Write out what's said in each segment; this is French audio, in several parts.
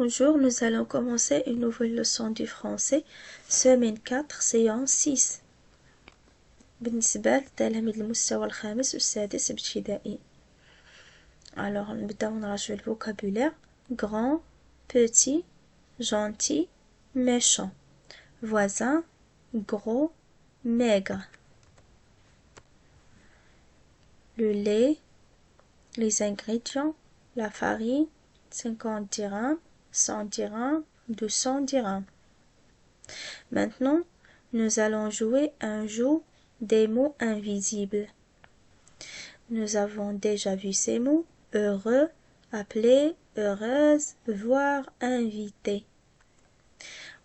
Bonjour, nous allons commencer une nouvelle leçon du français, semaine 4, séance 6. بالنسبة لتلاميذ المستوى الخامس والسادس ابتدائي. Alors, نبداو نراجعو الفوكابulaire. Grand, petit, gentil, méchant. Voisin, gros, maigre. Le lait, les ingrédients, la farine, 50 dirhams, 100 dirhams, 200 dirhams. Maintenant, nous allons jouer un jeu des mots invisibles. Nous avons déjà vu ces mots: heureux, appeler, heureuse, voir, inviter.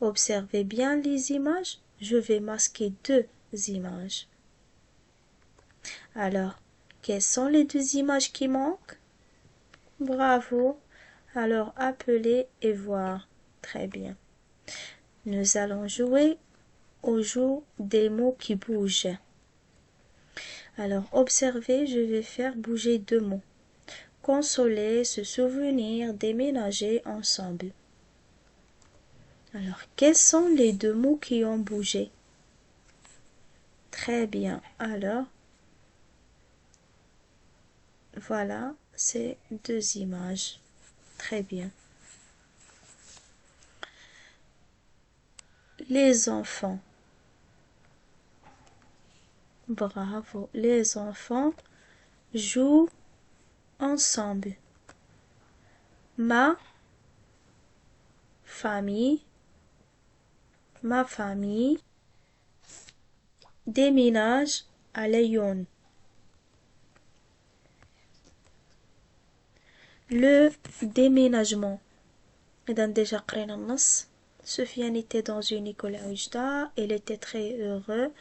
Observez bien les images. Je vais masquer deux images. Alors, quelles sont les deux images qui manquent? Bravo. Alors, appeler et voir. Très bien. Nous allons jouer au jeu des mots qui bougent. Alors, observez, je vais faire bouger deux mots. Consoler, se souvenir, déménager ensemble. Alors, quels sont les deux mots qui ont bougé? Très bien. Alors, voilà, ces deux images. Très bien. Les enfants. Bravo. Les enfants jouent ensemble. Ma famille déménage à Lyon. Le déménagement. إذا déjà قرينا النص. Sofiane était dans une école à Oujda. Il était très heureux.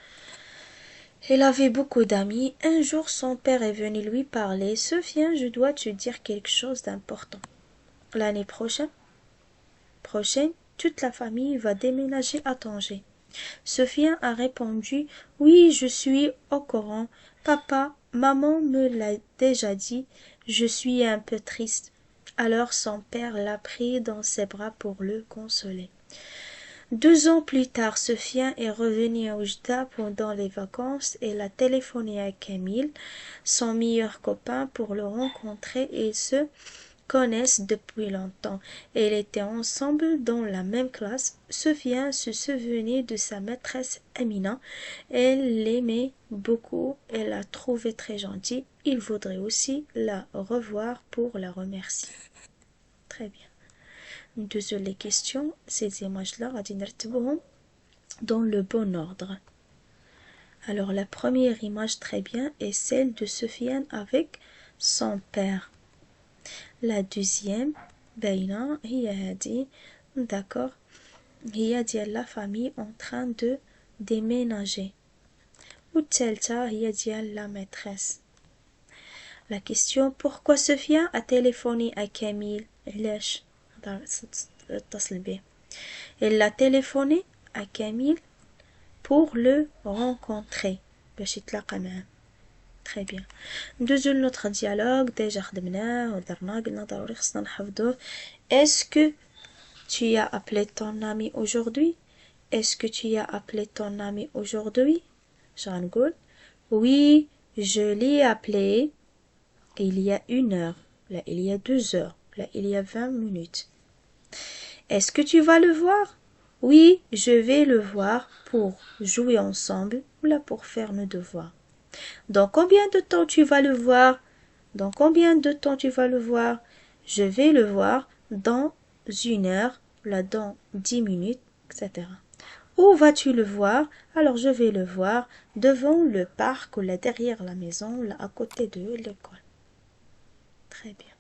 Il avait beaucoup d'amis. Un jour, son père est venu lui parler. Sofiane, je dois te dire quelque chose d'important. L'année prochaine, toute la famille va déménager à Tanger. Sofiane a répondu: oui, je suis au courant. Papa, maman me l'a déjà dit. Je suis un peu triste. Alors son père l'a pris dans ses bras pour le consoler. 2 ans plus tard, Sofiane est revenu à Oujda pendant les vacances et il a téléphoné à Camille, son meilleur copain, pour le rencontrer. Ils se connaissent depuis longtemps. Ils étaient ensemble dans la même classe. Sofiane se souvenait de sa maîtresse Amina. Elle l'aimait beaucoup. Elle l'a trouvée très gentille. Il voudrait aussi la revoir pour la remercier. Très bien. ندوزو les questions. Ces images-là غادي نرتبوهم dans le bon ordre. Alors la première image, très bien, est celle de Sofiane avec son père. La deuxième باينة هي هذه. D'accord. هي ديال la famille en train de déménager. والثالثة هي ديال la maîtresse. La question: pourquoi Sofiane a téléphoné à Camille? علاش اتصل به؟ Elle a téléphoné à Camille pour le rencontrer باش يتلاقى معاه. Très bien. ندوزو لنوتر ديالوج. ديجا خدمناه ودرنا قلنا ضروري خصنا نحفظوه. Est-ce que tu as appelé ton ami aujourd'hui? Est-ce que tu as appelé ton ami aujourd'hui? غنقول oui, je l'ai appelé il y a 1 heure. Là, il y a 2 heures. Là, il y a 20 minutes. Est-ce que tu vas le voir? Oui, je vais le voir pour jouer ensemble ou là pour faire nos devoirs. Dans combien de temps tu vas le voir? Dans combien de temps tu vas le voir? Je vais le voir dans 1 heure, là dans 10 minutes, etc. Où vas-tu le voir? Alors je vais le voir devant le parc ou là derrière la maison, là à côté de l'école. Très bien.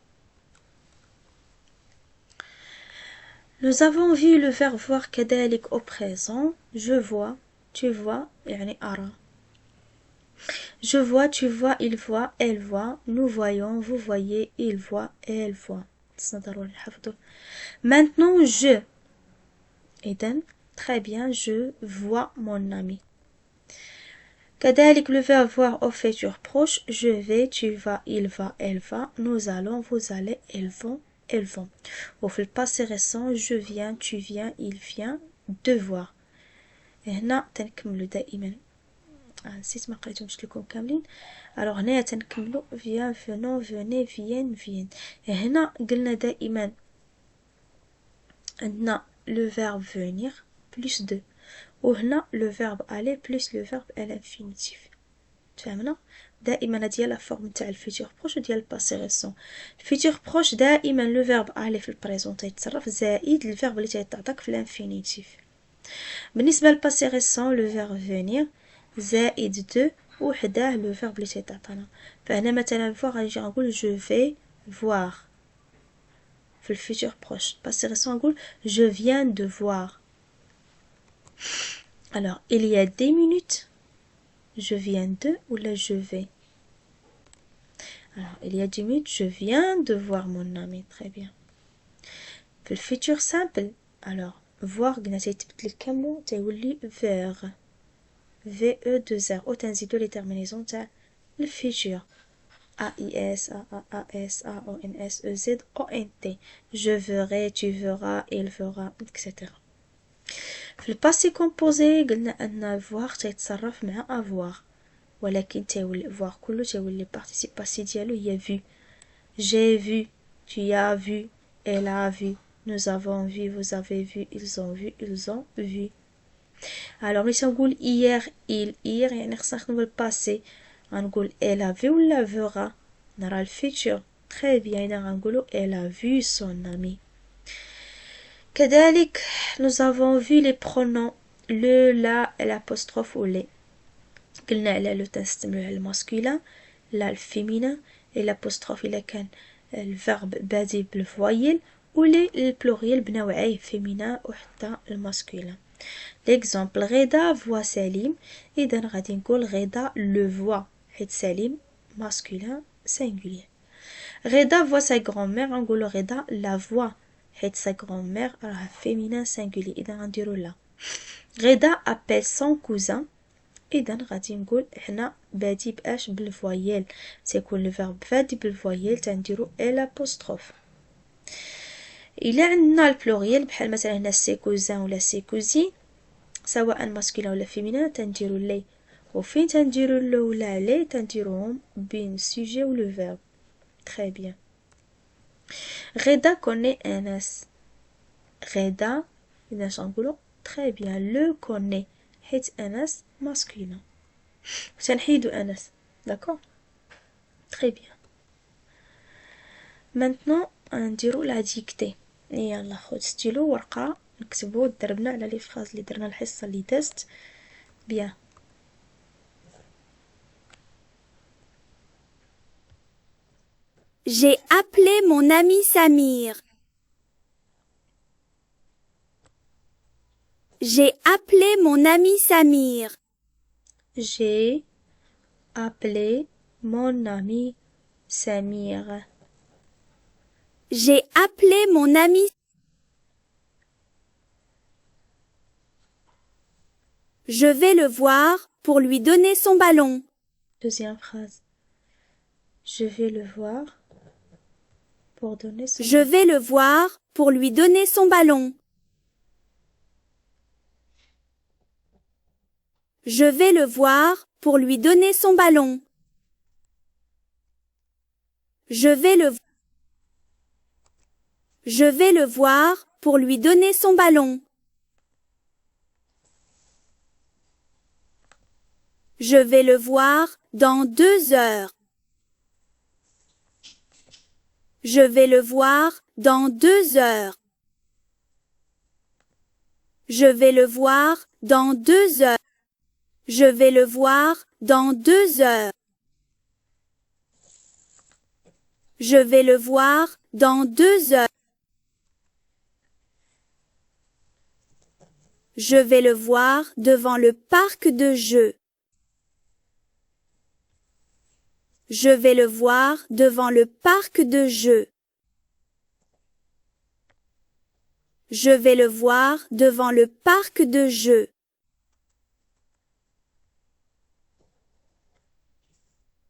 Nous avons vu le verbe voir كذلك au présent. Je vois, tu vois, يعني أرى. Je vois, tu vois, il voit, elle voit, nous voyons, vous voyez, il voit, elle voit. Maintenant, je. إذن, très bien, je vois mon ami. كذلك le verbe voir au futur proche. Je vais, tu vas, il va, elle va, nous allons, vous allez, elles vont, elles vont. وفي الباسي récent je viens tu viens il vient devoir. هنا تنكملو دائما نسيت ما قريتهمش لكم كاملين. الوغ هنايا تنكملو viens venons venez viennent viennent. هنا قلنا دائما عندنا le verbe venir plus de وهنا le verbe aller plus le verbe à l'infinitif. تفهمنا؟ دائما هادي هي لا فورم تاع الفيتور بروش وديال الباسي ريسون. الفيتور بروش دائما لو فيرب aller في البريزون تيتصرف زائد الفيرب اللي تيتعطاك في الانفينيتيف. بالنسبه للباسي ريسون لو فيرب venir زائد دو وحداه لو فيرب اللي تيتعطانا. فهنا مثلا فوا غنجي نقول جو في voir في الفيتور بروش. الباسي ريسون نقول je viens de voir. alors il y a 10 minutes je viens de ou là je vais. alors il y a 10 minutes je viens de voir mon ami. très bien. في الفيتور simple alors voir قلنا تيتبدل كاملو تيولي vers VE2R او تنزيدو لي تيرمينيزون تاع الفيتور AIS AAS AONS EZ ONT. je verrai tu verras il verra etc. في الباسي كومبوزي قلنا ان voir تيتصرف مع avoir ولكن تيولي voir كله تيولي بارتيسيب باسي ديالو هي vu. j'ai vu tu as vu elle a vu nous avons vu vous avez vu ils ont vu ils ont vu. alors ملي تنقول hier il hier يعني خصنا نخدمو الباسي غنقول elle a vu ولا verra نرى الفيتور. très bien إذا غنقولو elle a vu son ami. كذلك nous avons vu les pronoms le la l'apostrophe ou les. قلنا على لو تنستعملو على الماسكولين لا الفيمينين et l'apostrophe إلا كان الفيرب بادي بالفوايل ولي البلوريال بنوعيه فيمينين وحتى الماسكولين. ليكزامبل غدا فوا سليم إذا غادي نقول غدا لو فوا حيت سليم ماسكولين سينغولير. غدا فوا سا غرامير غنقولو غدا لا فوا حيت سا غرامير راه فيمينين سينغولير إذا غنديرو لا. غدا ابل سون كوزان إذا غادي نقول حنا بادي باش بالفوايل تيكون لو فيرب بادي بالفوايل تنديرو الابوستروف. إلا عندنا البلوريال بحال مثلا هنا سي كوزان ولا سي كوزين سواء ماسكولين ولا فيمينين تنديرو لي وفين تنديرو لو ولا لي تنديروهم بين سوجي و لو فيرب. très bien. غدا كوني انس غدا إذا شنقولو très bien le كوني حيت انس masculin تنحيدو انس. d'accord. très bien. maintenant نديرو لا ديكتي. يلا خد ستيلو ورقه نكتبو دربنا على لي فراز اللي درنا الحصه اللي دازت. bien. J'ai appelé mon ami Samir. J'ai appelé mon ami Samir. j'ai appelé mon ami Samir. J'ai appelé mon ami. Je vais le voir pour lui donner son ballon. deuxième phrase. je vais le voir pour donner son Je vais le voir pour lui donner son ballon. Je vais le voir pour lui donner son ballon. Je vais le voir pour lui donner son ballon. Je vais le voir dans 2 heures. Je vais le voir dans 2 heures. Je vais le voir dans 2 heures. Je vais le voir dans 2 heures. Je vais le voir dans 2 heures. Je vais le voir devant le parc de jeux. Je vais le voir devant le parc de jeux. Je vais le voir devant le parc de jeux.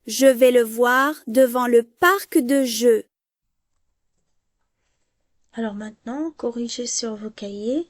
Je vais le voir devant le parc de jeux. Alors maintenant, corrigez sur vos cahiers.